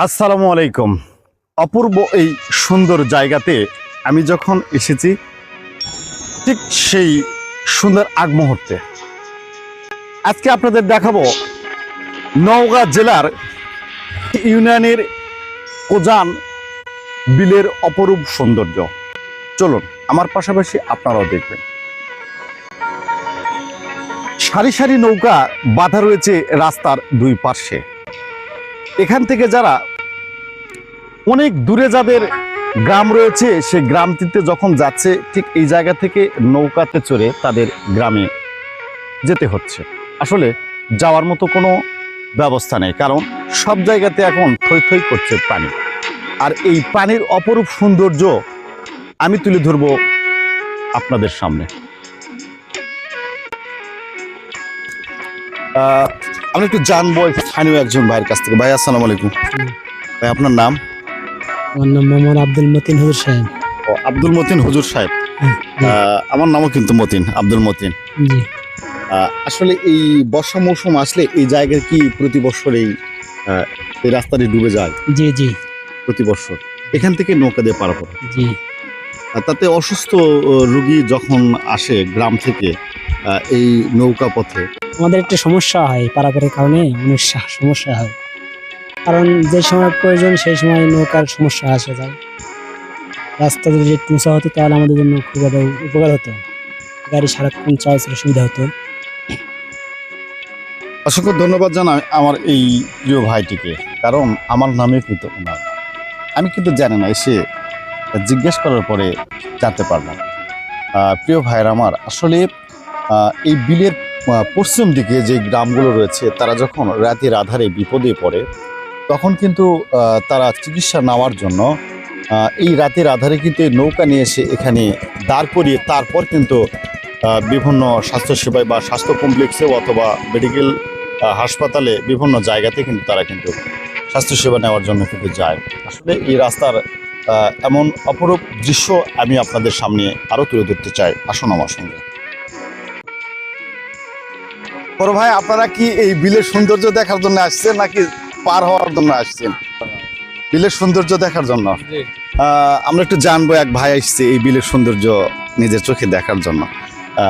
আসসালামু আলাইকুম। অপূর্ব এই সুন্দর জায়গাতে আমি যখন এসেছি ঠিক সেই সুন্দর আগ মুহূর্তে আজকে আপনাদের দেখাবো নওগাঁ জেলার ইউনিয়নের কোজান বিলের অপরূপ সৌন্দর্য। চলুন আমার পাশাপাশি আপনারাও দেখবেন। সারি সারি নৌকা বাঁধা রয়েছে রাস্তার দুই পার্শ্বে। এখান থেকে যারা অনেক দূরে যাদের গ্রাম রয়েছে সে গ্রামটিতে যখন যাচ্ছে ঠিক এই জায়গা থেকে নৌকাতে চড়ে তাদের গ্রামে যেতে হচ্ছে। আসলে যাওয়ার মতো কোনো ব্যবস্থা নেই, কারণ সব জায়গাতে এখন থই থই করছে পানি। আর এই পানির অপরূপ সৌন্দর্য আমি তুলে ধরব আপনাদের সামনে। আমি একটু জানবো স্থানীয় একজন ভাইয়ের কাছ থেকে। ভাই আসসালামু আলাইকুম। ভাই আপনার নাম? আমার নাম মোহাম্মদ আব্দুল মতিন হুজুর সাহেব। ও, আব্দুল মতিন হুজুর সাহেব। আমার নামও কিন্তু মতিন, আব্দুল মতিন। জি। আসলে এই বর্ষা মৌসুম আসলে এই জায়গায় কি প্রতি বছর এই রাস্তাটি ডুবে যায়? জি জি প্রতি বছর এখান থেকে নৌকা দিয়ে পারাপার। জি। তাতে অসুস্থ রোগী যখন আসে গ্রাম থেকে এই নৌকা পথে আমাদের একটা সমস্যা হয়, পারাপারের কারণে অনেক সমস্যা হয়। কারণ যে সময় প্রয়োজন সেই সময় নৌকার সমস্যা আসে যায়। রাস্তা যদি একটু উঁচা হতো তাহলে আমাদের জন্য খুব একটা উপকার হতো, গাড়ি সারাক্ষণ চলাচলের সুবিধা হতো। অসংখ্য ধন্যবাদ জানাই আমার এই প্রিয় ভাইটিকে, কারণ আমার নামে কিন্তু ওনার। আমি কিন্তু জানি না, এসে জিজ্ঞেস করার পরে জানতে পারলাম। প্রিয় ভাইয়ের আমার, আসলে এই বিলের পশ্চিম দিকে যে গ্রামগুলো রয়েছে তারা যখন রাতের আধারে বিপদে পড়ে তখন কিন্তু তারা চিকিৎসা নেওয়ার জন্য এই রাতের আধারে কিন্তু নৌকা নিয়ে এসে এখানে দাঁড় করিয়ে তারপর কিন্তু বিভিন্ন স্বাস্থ্যসেবায় বা স্বাস্থ্য কমপ্লেক্সে অথবা মেডিকেল হাসপাতালে বিভিন্ন জায়গাতে কিন্তু তারা কিন্তু স্বাস্থ্যসেবা নেওয়ার জন্য কিন্তু যায়। আসলে এই রাস্তার এমন অপরূপ দৃশ্য আমি আপনাদের সামনে আরও তুলে ধরতে চাই। আসুন আমার সঙ্গে। বড় ভাই, আপনারা কি এই বিলের সৌন্দর্য দেখার জন্য আসছেন নাকি পার হওয়ার জন্য আসছেন? বিলের সৌন্দর্য দেখার জন্য। আমরা একটু জানবো, এক ভাই আসছে এই বিলের সৌন্দর্য নিজের চোখে দেখার জন্য।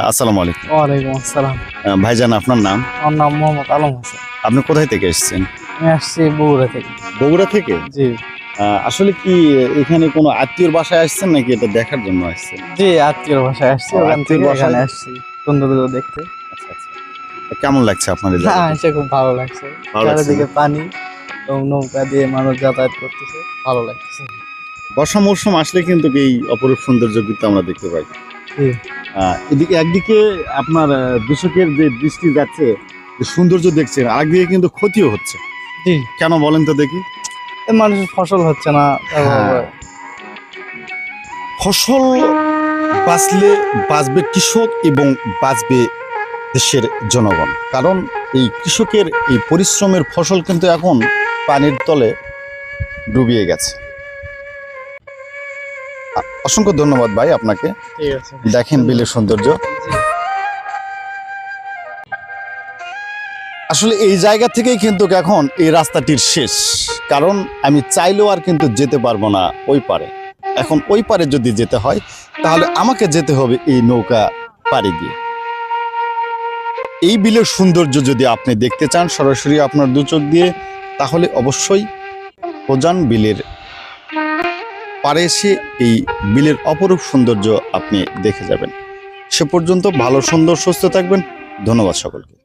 আসসালামু আলাইকুম। ওয়ালাইকুম আসসালাম। ভাইজান, আপনার নাম? আমার নাম মোহাম্মদ আলম হোসেন। আপনি কোথায় থেকে এসেছেন? আমি আসছি বগুড়া থেকে। বগুড়া থেকে? জি আসলে কি এখানে কোনো আত্মীয়র বাসায় আসছেন নাকি এটা দেখার জন্য আসছেন? জি, আত্মীয়র বাসায় আসছি, ওখান থেকে এখানে আসছি সৌন্দর্য দেখতে। আচ্ছা আচ্ছা। কেমন লাগছে আপনাদের? হ্যাঁ, এসে খুব ভালো লাগছে। চারিদিকে পানি এবং নৌকা দিয়ে মানুষ যাতায়াত করতেছে, ভালো লাগতেছে। বর্ষা মৌসুম আসলে কিন্তু এই অপরূপ সৌন্দর্য কিন্তু আমরা দেখতে পাই। এদিকে একদিকে আপনার দূষকের যে দৃষ্টি যাচ্ছে, যে সৌন্দর্য দেখছেন, আরেকদিকে কিন্তু ক্ষতিও হচ্ছে। জি। কেন বলেন তো দেখি? মানুষের ফসল হচ্ছে না। ফসল বাঁচলে বাঁচবে কৃষক এবং বাঁচবে দেশের জনগণ, কারণ এই কৃষকের এই পরিশ্রমের ফসল কিন্তু এখন পানির তলে ডুবিয়ে গেছে। অসংখ্য ধন্যবাদ ভাই আপনাকে। ঠিক আছে। দেখেন বিলের সৌন্দর্য। আসলে এই জায়গা থেকেই কিন্তু এখন এই রাস্তাটির শেষ, কারণ আমি চাইলেও আর কিন্তু যেতে পারবো না ওই পারে। এখন ওই পারে যদি যেতে হয় তাহলে আমাকে যেতে হবে এই নৌকা পাড়ি দিয়ে। এই বিলের সৌন্দর্য যদি আপনি দেখতে চান সরাসরি আপনার দু চোখ দিয়ে, তাহলে অবশ্যই কোজান বিলের পাড়ে এসে এই বিলের অপরূপ সৌন্দর্য আপনি দেখে যাবেন। সে পর্যন্ত ভালো সুন্দর সুস্থ থাকবেন। ধন্যবাদ সকলকে।